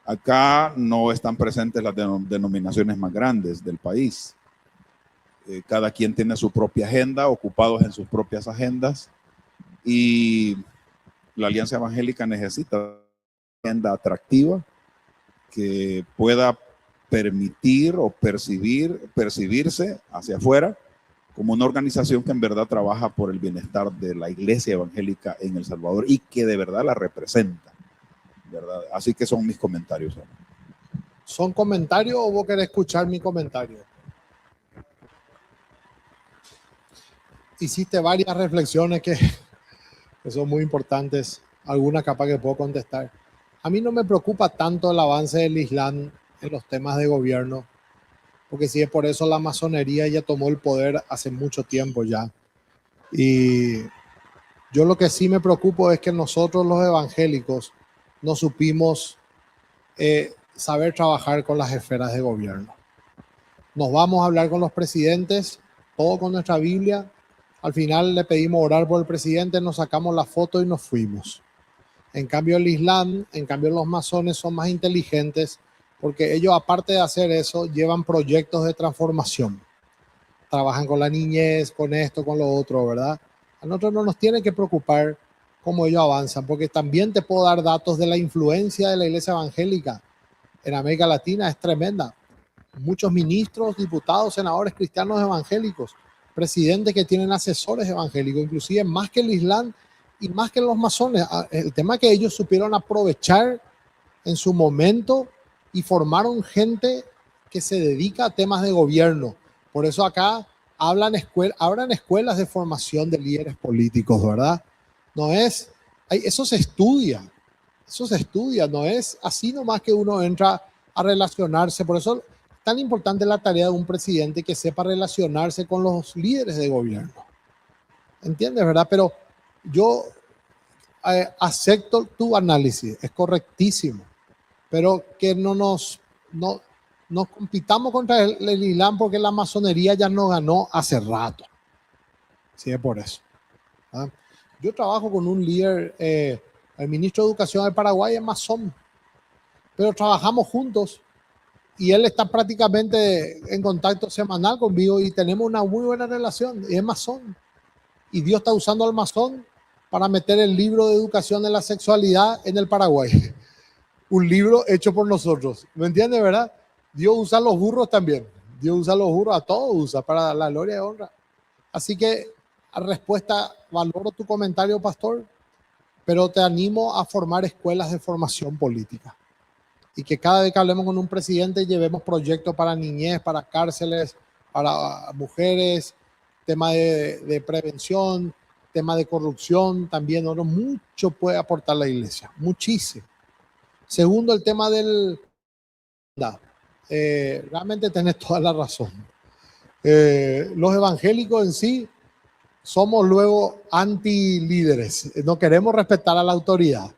Acá no están presentes las denominaciones más grandes del país. Cada quien tiene su propia agenda, ocupados en sus propias agendas, y la Alianza Evangélica necesita una agenda atractiva que pueda permitir o percibirse hacia afuera como una organización que en verdad trabaja por el bienestar de la Iglesia Evangélica en El Salvador y que de verdad la representa, ¿verdad? Así que son mis comentarios. ¿Son comentarios o vos querés escuchar mi comentario? Hiciste varias reflexiones que son muy importantes, algunas capaz que puedo contestar. A mí no me preocupa tanto el avance del Islam en los temas de gobierno, porque si es por eso la masonería ya tomó el poder hace mucho tiempo ya. Y yo lo que sí me preocupo es que nosotros los evangélicos no supimos saber trabajar con las esferas de gobierno. Nos vamos a hablar con los presidentes, todo con nuestra Biblia. Al final le pedimos orar por el presidente, nos sacamos la foto y nos fuimos. En cambio el Islam, en cambio los masones son más inteligentes porque ellos, aparte de hacer eso, llevan proyectos de transformación. Trabajan con la niñez, con esto, con lo otro, ¿verdad? A nosotros no nos tiene que preocupar cómo ellos avanzan, porque también te puedo dar datos de la influencia de la Iglesia Evangélica en América Latina, es tremenda. Muchos ministros, diputados, senadores cristianos evangélicos, presidentes que tienen asesores evangélicos, inclusive más que el Islam y más que los masones. El tema es que ellos supieron aprovechar en su momento y formaron gente que se dedica a temas de gobierno. Por eso acá abran escuelas de formación de líderes políticos, ¿verdad? No es, eso se estudia, no es así nomás que uno entra a relacionarse. Por eso es tan importante la tarea de un presidente que sepa relacionarse con los líderes de gobierno. ¿Entiendes, verdad? Pero yo acepto tu análisis, es correctísimo, pero que no nos compitamos contra el Islam porque la masonería ya no ganó hace rato. Sí, es por eso. ¿Ah? Yo trabajo con un líder, el ministro de Educación de Paraguay es masón, pero trabajamos juntos y él está prácticamente en contacto semanal conmigo y tenemos una muy buena relación y es masón. Y Dios está usando al masón para meter el libro de educación de la sexualidad en el Paraguay. Un libro hecho por nosotros. ¿Me entiendes, verdad? Dios usa a los burros también. Dios usa a los burros, a todos usa para la gloria y honra. Así que, a respuesta, valoro tu comentario, pastor, pero te animo a formar escuelas de formación política. Y que cada vez que hablemos con un presidente llevemos proyectos para niñez, para cárceles, para mujeres, tema de prevención, tema de corrupción, también mucho puede aportar la iglesia, muchísimo. Segundo, el tema del... realmente tenés toda la razón. Los evangélicos en sí somos luego anti-líderes, no queremos respetar a la autoridad.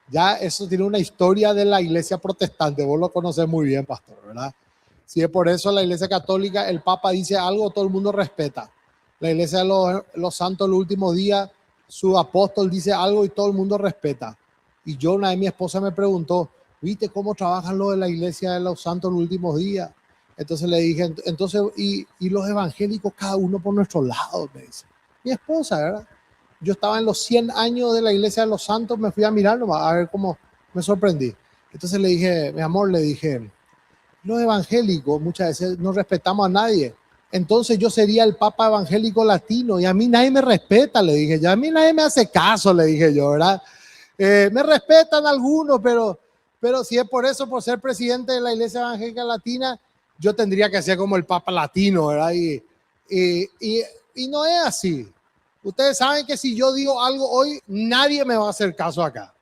Ya eso tiene una historia de la iglesia protestante, vos lo conocés muy bien, pastor, ¿verdad? Si es por eso la iglesia católica, el Papa dice algo, todo el mundo respeta. La iglesia de los santos los últimos días, su apóstol dice algo y todo el mundo respeta. Y yo, una vez mi esposa me preguntó, ¿viste cómo trabajan los de la iglesia de los santos los últimos días? Entonces le dije, entonces, y los evangélicos, cada uno por nuestro lado, me dice. Mi esposa, ¿verdad? Yo estaba en los 100 años de la iglesia de los santos, me fui a mirar nomás, a ver cómo me sorprendí. Entonces le dije, mi amor, le dije, los evangélicos muchas veces no respetamos a nadie. Entonces yo sería el papa evangélico latino y a mí nadie me respeta, le dije yo. A mí nadie me hace caso, le dije yo, ¿verdad? Me respetan algunos, pero si es por eso, por ser presidente de la Iglesia Evangélica Latina, yo tendría que ser como el papa latino, ¿verdad? Y no es así. Ustedes saben que si yo digo algo hoy, nadie me va a hacer caso acá.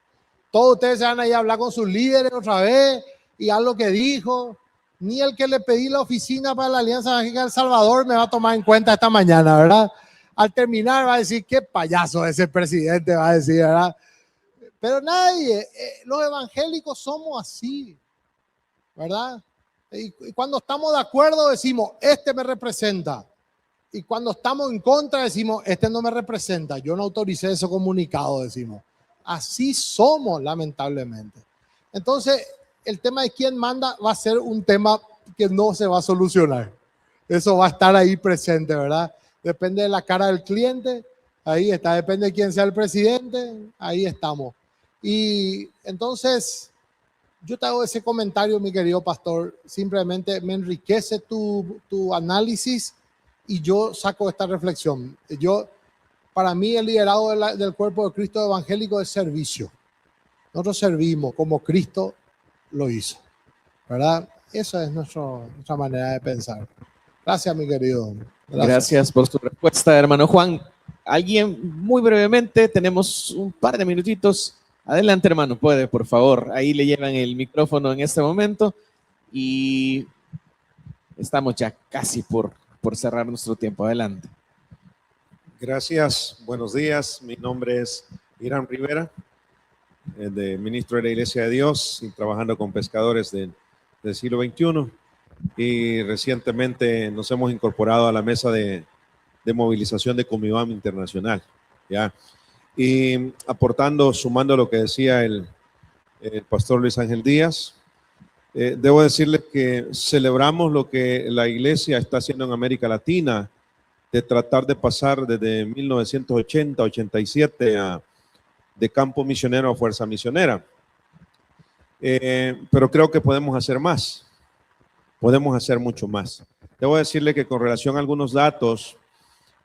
Todos ustedes se van a ir a hablar con sus líderes otra vez y algo que dijo. Ni el que le pedí la oficina para la Alianza Evangélica de El Salvador me va a tomar en cuenta esta mañana, ¿verdad? Al terminar va a decir, qué payaso ese presidente, va a decir, ¿verdad? Pero nadie, los evangélicos somos así, ¿verdad? Y cuando estamos de acuerdo decimos, este me representa. Y cuando estamos en contra decimos, este no me representa, yo no autoricé ese comunicado, decimos. Así somos, lamentablemente. Entonces, el tema de quién manda va a ser un tema que no se va a solucionar. Eso va a estar ahí presente, ¿verdad? Depende de la cara del cliente, ahí está. Depende de quién sea el presidente, ahí estamos. Y entonces, yo te hago ese comentario, mi querido pastor. Simplemente me enriquece tu análisis y yo saco esta reflexión. Para mí, el liderazgo del cuerpo de Cristo evangélico es servicio. Nosotros servimos como Cristo lo hizo, ¿verdad? Esa es nuestra manera de pensar. Gracias, mi querido. Gracias por su respuesta, hermano Juan. Alguien, muy brevemente, tenemos un par de minutitos. Adelante, hermano, puede, por favor. Ahí le llevan el micrófono en este momento y estamos ya casi por cerrar nuestro tiempo. Adelante. Gracias, buenos días. Mi nombre es Irán Rivera, ministro de la Iglesia de Dios y trabajando con pescadores del siglo XXI. Y recientemente nos hemos incorporado a la mesa de movilización de Comibam Internacional, ¿ya? Y aportando, sumando lo que decía el pastor Luis Ángel Díaz, debo decirles que celebramos lo que la iglesia está haciendo en América Latina, de tratar de pasar desde 1980-87 de campo misionero a fuerza misionera. Pero creo que podemos hacer más, podemos hacer mucho más. Debo decirle que con relación a algunos datos,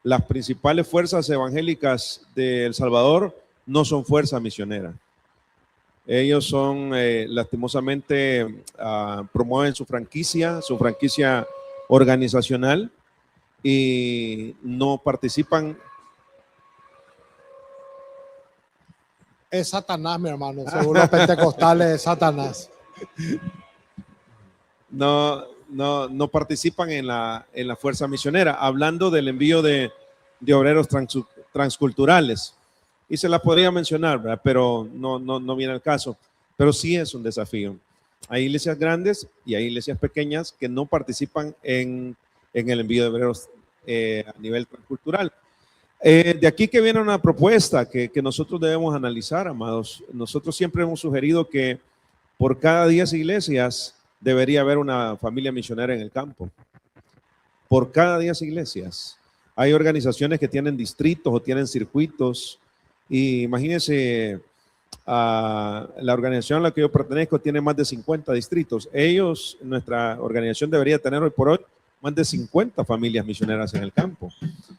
las principales fuerzas evangélicas de El Salvador no son fuerza misionera. Ellos son, lastimosamente, promueven su franquicia organizacional y no participan. Es Satanás, mi hermano. Según los pentecostales, es Satanás. No participan en la fuerza misionera, hablando del envío de obreros transculturales. Y se las podría mencionar, ¿verdad? Pero no viene al caso. Pero sí es un desafío. Hay iglesias grandes y hay iglesias pequeñas que no participan en el envío de obreros a nivel transcultural. De aquí que viene una propuesta que nosotros debemos analizar, amados. Nosotros siempre hemos sugerido que por cada 10 iglesias debería haber una familia misionera en el campo. Por cada 10 iglesias. Hay organizaciones que tienen distritos o tienen circuitos. Y imagínense, la organización a la que yo pertenezco tiene más de 50 distritos. Nuestra organización debería tener hoy por hoy más de 50 familias misioneras en el campo.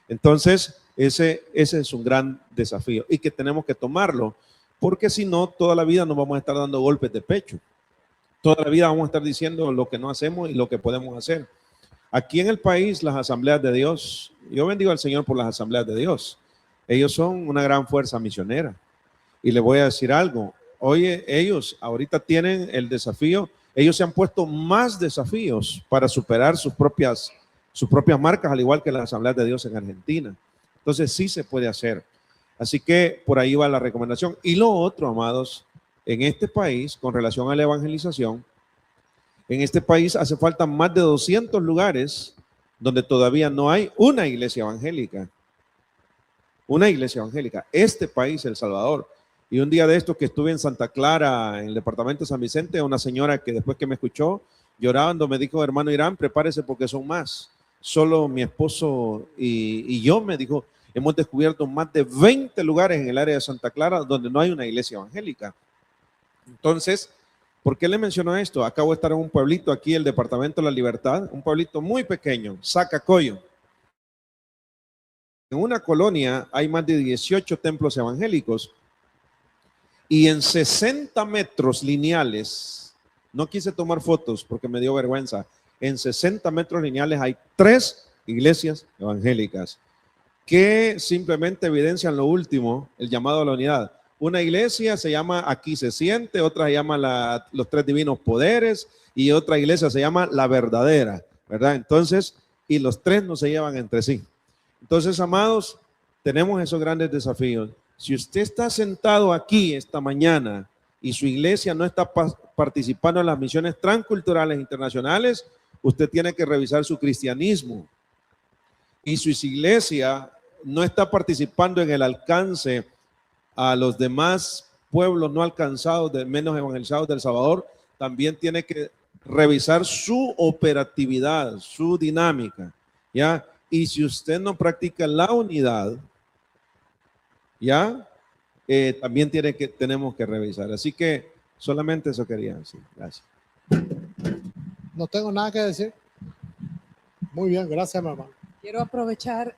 Entonces, ese es un gran desafío y que tenemos que tomarlo, porque si no, toda la vida nos vamos a estar dando golpes de pecho. Toda la vida vamos a estar diciendo lo que no hacemos y lo que podemos hacer. Aquí en el país, las asambleas de Dios, yo bendigo al Señor por las asambleas de Dios. Ellos son una gran fuerza misionera. Y les voy a decir algo. Oye, ellos ahorita tienen el desafío. Ellos se han puesto más desafíos para superar sus propias marcas, al igual que las asambleas de Dios en Argentina. Entonces sí se puede hacer. Así que por ahí va la recomendación. Y lo otro, amados, en este país, con relación a la evangelización, en este país hace falta más de 200 lugares donde todavía no hay una iglesia evangélica. Una iglesia evangélica. Este país, El Salvador. Y un día de estos que estuve en Santa Clara, en el departamento de San Vicente, una señora que después que me escuchó llorando me dijo: hermano Irán, prepárese porque son más. Solo mi esposo y yo, me dijo, hemos descubierto más de 20 lugares en el área de Santa Clara donde no hay una iglesia evangélica. Entonces, ¿por qué le menciono esto? Acabo de estar en un pueblito aquí, el departamento de La Libertad, un pueblito muy pequeño, Zacacoyo. En una colonia hay más de 18 templos evangélicos y en 60 metros lineales, no quise tomar fotos porque me dio vergüenza, en 60 metros lineales hay 3 iglesias evangélicas que simplemente evidencian lo último, el llamado a la unidad. Una iglesia se llama Aquí se siente, otra se llama los 3 divinos poderes y otra iglesia se llama La Verdadera, ¿verdad? Entonces, y los 3 no se llevan entre sí. Entonces, amados, tenemos esos grandes desafíos. Si usted está sentado aquí esta mañana y su iglesia no está participando en las misiones transculturales internacionales, usted tiene que revisar su cristianismo. Y si su iglesia no está participando en el alcance a los demás pueblos no alcanzados, menos evangelizados del Salvador, también tiene que revisar su operatividad, su dinámica, ¿ya? Y si usted no practica la unidad, ¿ya? También tenemos que revisar. Así que solamente eso quería decir. Gracias. No tengo nada que decir. Muy bien, gracias, mamá. Quiero aprovechar,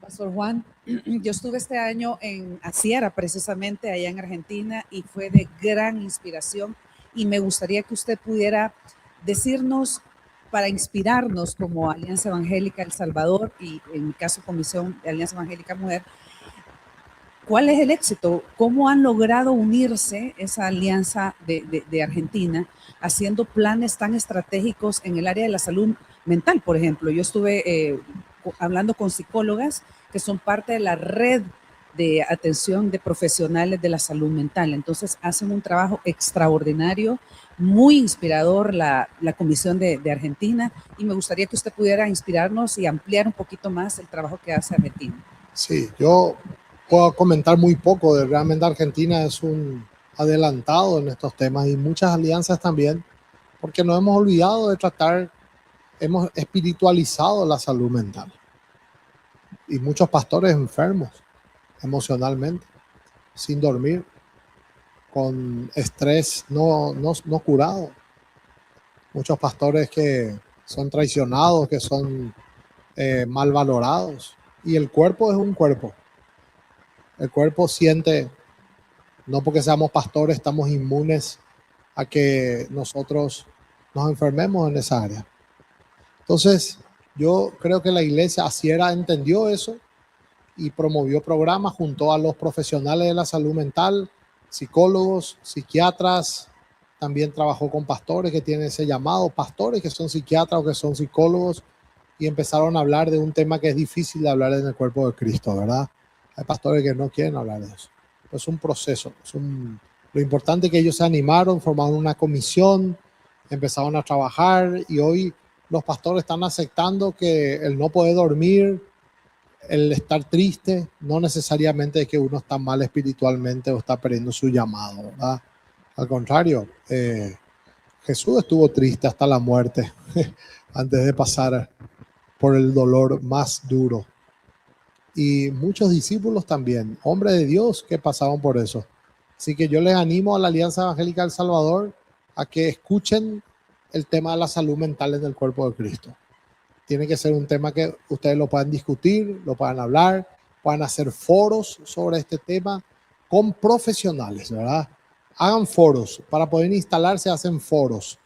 Pastor Juan, yo estuve este año en Asiera, precisamente allá en Argentina, y fue de gran inspiración, y me gustaría que usted pudiera decirnos, para inspirarnos como Alianza Evangélica El Salvador y en mi caso Comisión de Alianza Evangélica Mujer, ¿cuál es el éxito? ¿Cómo han logrado unirse esa alianza de Argentina haciendo planes tan estratégicos en el área de la salud mental? Por ejemplo, yo estuve hablando con psicólogas que son parte de la red de atención de profesionales de la salud mental. Entonces hacen un trabajo extraordinario, muy inspirador la Comisión de Argentina, y me gustaría que usted pudiera inspirarnos y ampliar un poquito más el trabajo que hace Argentina. Sí, yo puedo comentar muy poco. Realmente Argentina es un adelantado en estos temas y muchas alianzas también, porque nos hemos olvidado de tratar, hemos espiritualizado la salud mental y muchos pastores enfermos emocionalmente, sin dormir, con estrés no curado, muchos pastores que son traicionados, que son mal valorados, y el cuerpo es un cuerpo. El cuerpo siente, no porque seamos pastores estamos inmunes a que nosotros nos enfermemos en esa área. Entonces, yo creo que la iglesia Asiera entendió eso y promovió programas junto a los profesionales de la salud mental, psicólogos, psiquiatras. También trabajó con pastores que tienen ese llamado, pastores que son psiquiatras o que son psicólogos, y empezaron a hablar de un tema que es difícil de hablar en el cuerpo de Cristo, ¿verdad? Hay pastores que no quieren hablar de eso. Es un proceso. Lo importante es que ellos se animaron, formaron una comisión, empezaron a trabajar, y hoy los pastores están aceptando que el no poder dormir, el estar triste, no necesariamente es que uno está mal espiritualmente o está perdiendo su llamado, ¿verdad? Al contrario, Jesús estuvo triste hasta la muerte antes de pasar por el dolor más duro. Y muchos discípulos también, hombres de Dios que pasaron por eso. Así que yo les animo a la Alianza Evangélica El Salvador a que escuchen el tema de la salud mental en el cuerpo de Cristo. Tiene que ser un tema que ustedes lo puedan discutir, lo puedan hablar, puedan hacer foros sobre este tema con profesionales, ¿verdad? Hagan foros. Para poder instalarse hacen foros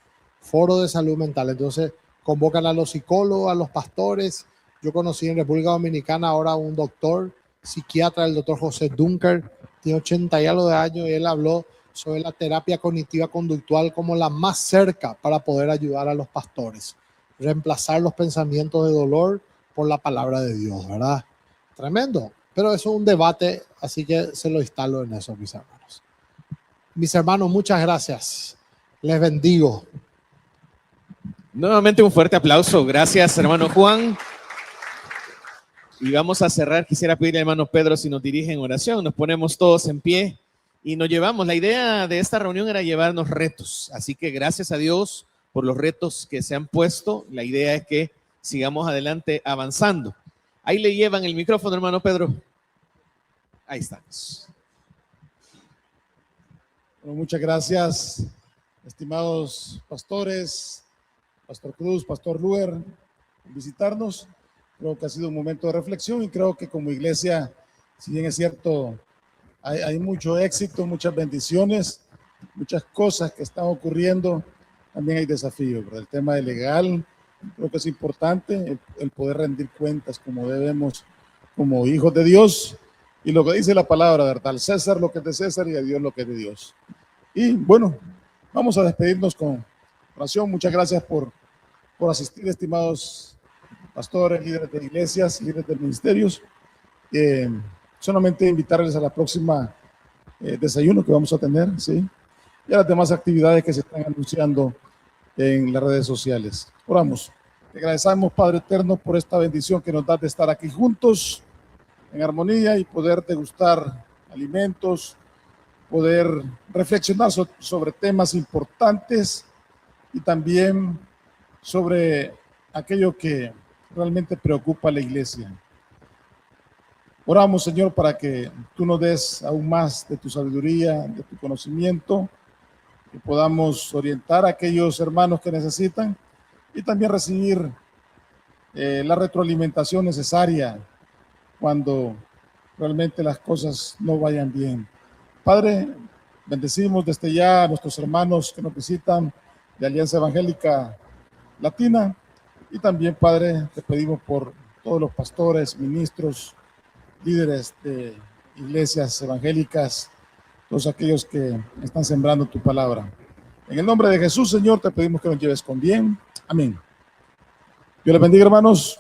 de salud mental. Entonces convocan a los psicólogos, a los pastores. Yo conocí en República Dominicana ahora un doctor psiquiatra, el doctor José Dunker, tiene 80 y algo de años, y él habló sobre la terapia cognitiva conductual como la más cerca para poder ayudar a los pastores, reemplazar los pensamientos de dolor por la palabra de Dios, ¿verdad? Tremendo, pero eso es un debate, así que se lo instalo en eso, mis hermanos. Mis hermanos, muchas gracias. Les bendigo. Nuevamente un fuerte aplauso. Gracias, hermano Juan. Y vamos a cerrar. Quisiera pedirle al hermano Pedro si nos dirige en oración. Nos ponemos todos en pie y nos llevamos. La idea de esta reunión era llevarnos retos. Así que gracias a Dios por los retos que se han puesto. La idea es que sigamos adelante avanzando. Ahí le llevan el micrófono, hermano Pedro. Ahí estamos. Bueno, muchas gracias, estimados pastores, Pastor Cruz, Pastor Luer, por visitarnos. Creo que ha sido un momento de reflexión y creo que como iglesia, si bien es cierto, hay mucho éxito, muchas bendiciones, muchas cosas que están ocurriendo, también hay desafíos, ¿verdad? El tema de legal, creo que es importante el poder rendir cuentas como debemos, como hijos de Dios, y lo que dice la palabra, ¿verdad? Al César lo que es de César y a Dios lo que es de Dios. Y bueno, vamos a despedirnos con oración. Muchas gracias por asistir, estimados pastores, líderes de iglesias, líderes de ministerios. Solamente invitarles a la próxima desayuno que vamos a tener, ¿sí? Y a las demás actividades que se están anunciando en las redes sociales. Oramos. Te agradecemos, Padre Eterno, por esta bendición que nos da de estar aquí juntos en armonía y poder degustar alimentos, poder reflexionar sobre temas importantes y también sobre aquello que realmente preocupa a la iglesia. Oramos, Señor, para que tú nos des aún más de tu sabiduría, de tu conocimiento, que podamos orientar a aquellos hermanos que necesitan y también recibir la retroalimentación necesaria cuando realmente las cosas no vayan bien. Padre, bendecimos desde ya a nuestros hermanos que nos visitan de Alianza Evangélica Latina y también, Padre, te pedimos por todos los pastores, ministros, líderes de iglesias evangélicas, todos aquellos que están sembrando tu palabra. En el nombre de Jesús, Señor, te pedimos que nos lleves con bien. Amén. Dios les bendiga, hermanos.